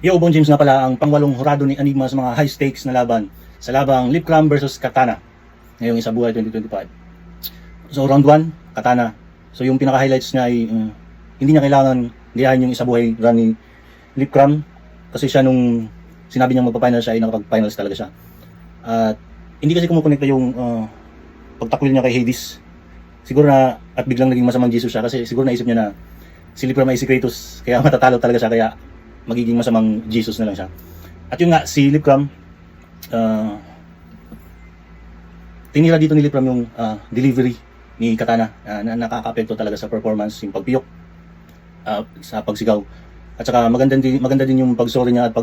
Yo, Bon James nga pala ang pangwalong hurado ni Enigma sa mga high stakes na laban sa labang Lip Cram versus Katana ngayong Isa Buhay 2025. So round 1, Katana. So yung pinaka-highlights niya ay hindi niya kailangan gayahin yung Isa Buhay run ni Lip Cram kasi siya nung sinabi niya magpa-finals siya ay nakapag-finals talaga siya. At hindi kasi kumukonekta yung pagtakwil niya kay Hades. Siguro na at biglang naging masamang Jesus siya kasi siguro naisip niya na si Lip Cram ay si Kratos kaya matatalo talaga siya kaya magiging masamang Jesus na lang siya. At yun nga, si Lip Cram, tinira dito ni Lip Cram yung delivery ni Katana na nakaka-apekto talaga sa performance, yung pagpiyok, sa pagsigaw. At saka maganda din yung pag-sorry niya at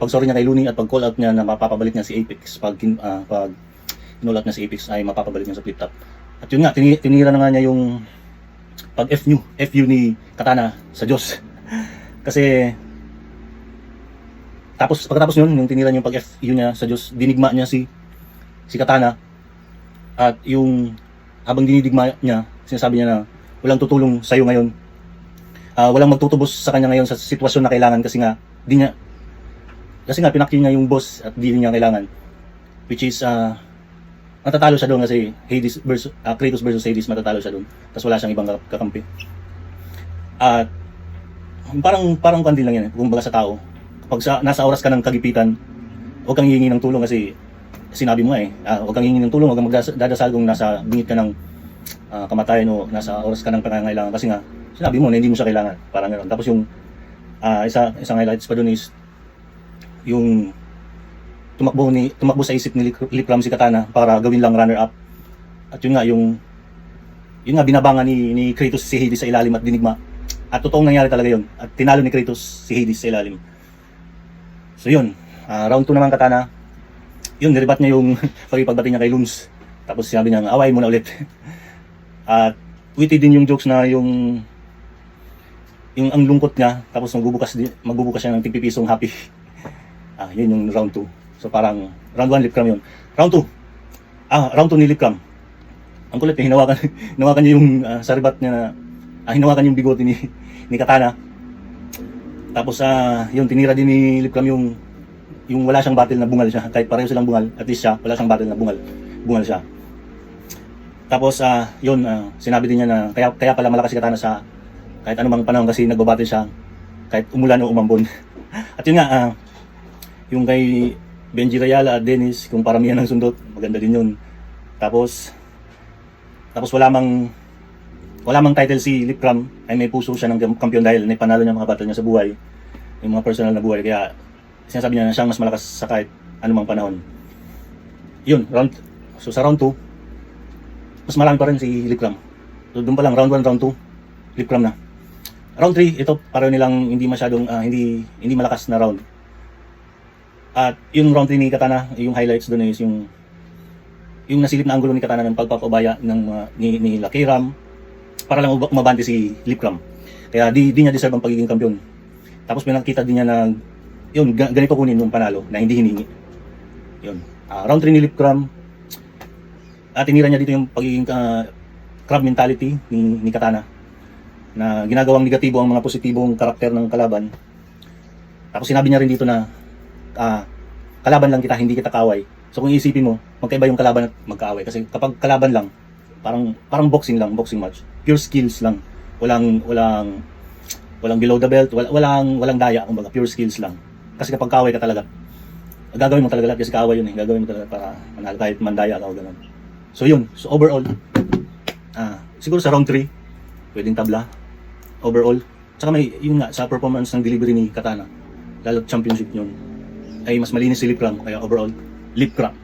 pag-sorry niya kay Looney at pag-call out niya na mapapabalik niya si Apex. Pag kinall out niya si Apex ay mapapabalik niya sa flip top. At yun nga, tinira na nga niya yung pag-FU ni Katana sa Diyos. Kasi pagkatapos yun, yung tinira niya yung pag-FU niya sa Diyos, dinigma niya si Katana. At yung habang dinidigma niya, sinasabi niya na walang tutulong sa iyo ngayon. Walang magtutubos sa kanya ngayon sa sitwasyon na kailangan kasi nga pinakil niya yung boss at di niya kailangan. Which is matatalo siya doon kasi Kratos versus Hades, matatalo siya doon. Tapos wala siyang ibang kakampi. At parang kantin lang yan, kumbaga sa tao. Pag nasa oras ka ng kagipitan, huwag kang hihingi ng tulong kasi sinabi mo huwag kang hihingi ng tulong, huwag kang magdadasal kung nasa bingit ka ng kamatayan o nasa oras ka ng pangangailangan kasi nga sinabi mo na hindi mo siya kailangan, parang gano'n. Tapos yung isang highlights pa doon is yung tumakbo sa isip ni Lip Cram si Katana para gawin lang runner up. At yun nga binabangan ni Kratos si Hades sa ilalim at dinigma. At totoong nangyari talaga yun. At tinalo ni Kratos si Hades sa ilalim. So yun, round 2 naman Katana. Yun, nirebat niya yung pagipagbati niya kay Loons. Tapos sinabi niya, away mo na ulit. At witty din yung jokes na yung ang lungkot niya. Tapos magbubukas siya ng tigpipisong happy. Yun yung round 2. So parang round 1 Lip Cram yun. Round 2. Round 2 ni Lip Cram. Ang kulit niya, hinawakan niya yung sa rebat niya na hinawakan yung bigote ni Katana. Tapos yun, tinira din ni Lip Cram yung wala siyang battle na bungal siya. Kahit pareho silang bungal, at least siya, wala siyang battle na bungal siya. Tapos yun, sinabi din niya na kaya pala malakas si Katana sa kahit anumang panahon kasi nagbabattle siya kahit umulan o umambon. At yun nga, yung kay Benji Rayala at Dennis, kung paramihan ng sundot, maganda din yun. Tapos wala mang title si Lip Cram, ay may puso siya ng kampiyon dahil panalo niya mga battle niya sa buhay, yung mga personal na buhay, kaya sinasabi niya na siyang mas malakas sa kahit anumang panahon. Yun, so sa round 2, mas marami pa rin si Lip Cram. So doon pa lang, round 1, round 2, Lip Cram na. Round 3, ito pareho nilang hindi masyadong, hindi malakas na round. At yung round 3 ni Katana, yung highlights doon is yung nasilip na anggulo ni Katana ng pagpapabaya ni Lucky Ram para lang umabante si Lip Cram. Kaya di niya deserve ang pagiging kampiyon. Tapos may nakita din niya na yun, ganito kunin yung panalo na hindi hiningi. Yun. Round 3 ni Lip Cram. Tinira niya dito yung pagiging crab mentality ni Katana na ginagawang negatibo ang mga positibong karakter ng kalaban. Tapos sinabi niya rin dito na kalaban lang kita, hindi kita kaaway. So kung iisipin mo, magkaiba yung kalaban at magkaaway. Kasi kapag kalaban lang, parang boxing match. Pure skills lang. Walang below the belt, walang daya, kumbaga pure skills lang. Kasi kapag kaaway ka talaga, gagawin mo talaga lahat kasi kaaway yun Gagawin mo talaga para manalo kahit mandaya ka o gano'n. So yun, so overall, siguro sa round 3, pwedeng tabla. Overall. Tsaka may, yun nga, sa performance ng delivery ni Katana, lalo championship yun, ay mas malinis si Lip Cram, kaya overall, Lip Cram.